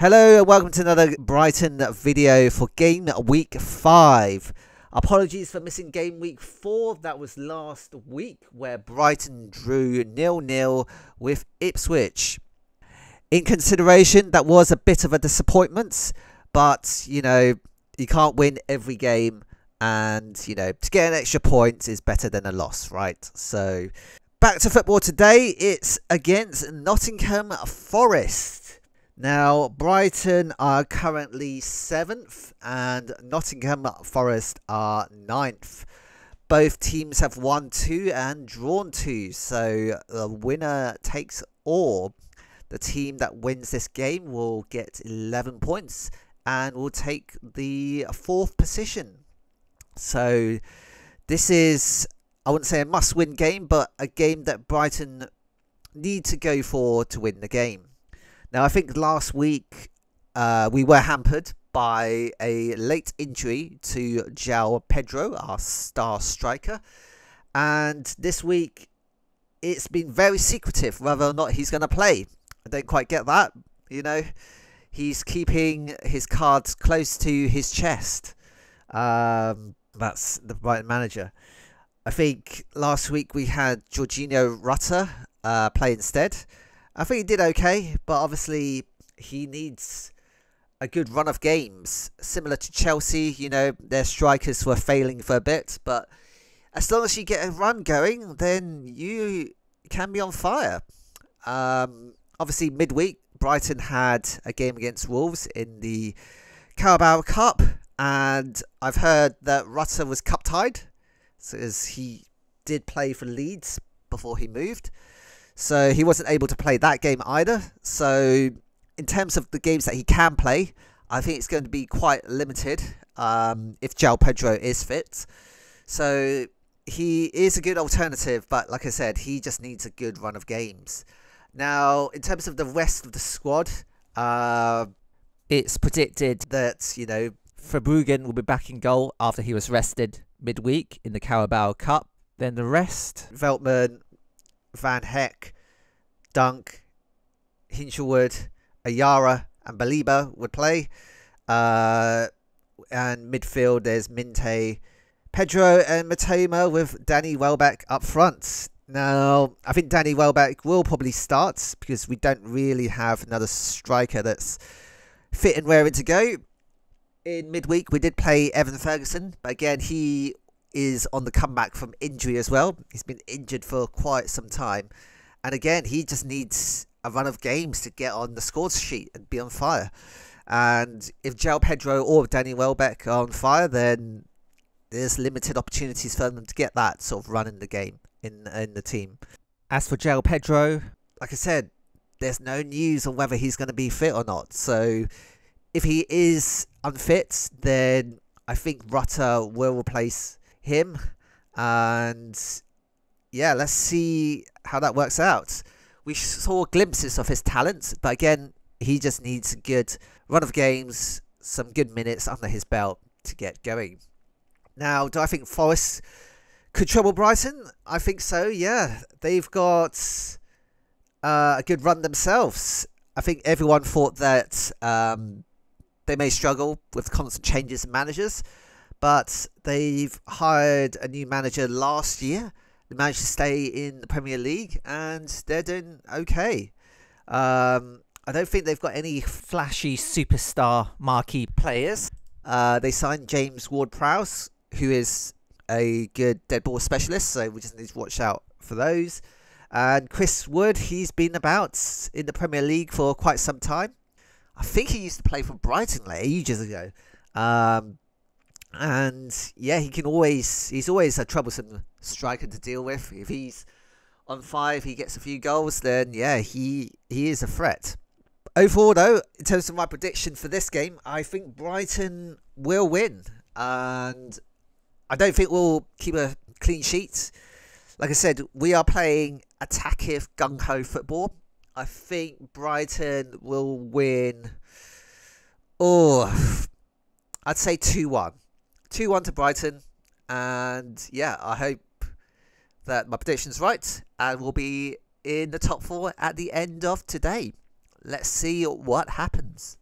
Hello and welcome to another Brighton video for game week 5. Apologies for missing game week 4. That was last week where Brighton drew 0-0 with Ipswich. In consideration, that was a bit of a disappointment, but you know, you can't win every game, and you know, to get an extra point is better than a loss, right? So back to football today. It's against Nottingham Forest. Now, Brighton are currently 7th and Nottingham Forest are 9th. Both teams have won 2 and drawn 2, so the winner takes all. The team that wins this game will get 11 points and will take the 4th position. So this is, I wouldn't say a must-win game, but a game that Brighton need to go for to win the game. Now, I think last week we were hampered by a late injury to João Pedro, our star striker. And this week, it's been very secretive whether or not he's going to play. I don't quite get that. You know, he's keeping his cards close to his chest. That's the Brighton manager. I think last week we had Jorginho Rutter play instead. I think he did okay, but obviously he needs a good run of games. Similar to Chelsea, you know, their strikers were failing for a bit, but as long as you get a run going, then you can be on fire. Obviously, midweek, Brighton had a game against Wolves in the Carabao Cup, and I've heard that Rutter was cup-tied, so as he did play for Leeds before he moved. So he wasn't able to play that game either. So in terms of the games that he can play, I think it's going to be quite limited if João Pedro is fit. So he is a good alternative, but like I said, he just needs a good run of games. Now, in terms of the rest of the squad, it's predicted that, you know, Verbruggen will be back in goal after he was rested midweek in the Carabao Cup. Then the rest, Veltman, Van Heck, Dunk, Hinshelwood, Ayara and Baliba would play. And midfield, there's Minte, Pedro and Matoma with Danny Welbeck up front. Now, I think Danny Welbeck will probably start because we don't really have another striker that's fit and raring to go. In midweek, we did play Evan Ferguson, but again, he is on the comeback from injury as well. He's been injured for quite some time. And again, he just needs a run of games to get on the scores sheet and be on fire. And if João Pedro or Danny Welbeck are on fire, then there's limited opportunities for them to get that sort of run in the game, in the team. As for João Pedro, like I said, there's no news on whether he's going to be fit or not. So if he is unfit, then I think Rutter will replace him, and yeah, let's see how that works out. We saw glimpses of his talent, but again, he just needs a good run of games, some good minutes under his belt to get going. Now, do I think Forest could trouble Brighton? I think so, yeah. They've got a good run themselves. I think everyone thought that they may struggle with constant changes in managers, but they've hired a new manager last year. They managed to stay in the Premier League, and they're doing okay. I don't think they've got any flashy superstar marquee players. They signed James Ward-Prowse, who is a good dead ball specialist, so we just need to watch out for those. And Chris Wood, he's been about in the Premier League for quite some time. I think he used to play for Brighton like ages ago. And yeah, he's always a troublesome striker to deal with. If he's on 5, he gets a few goals, then yeah, he is a threat. Overall though, in terms of my prediction for this game, I think Brighton will win. And I don't think we'll keep a clean sheet. Like I said, we are playing attackive, gung-ho football. I think Brighton will win, I'd say 2-1. 2-1 to Brighton, and yeah, I hope that my prediction's right, and we'll be in the top 4 at the end of today. Let's see what happens.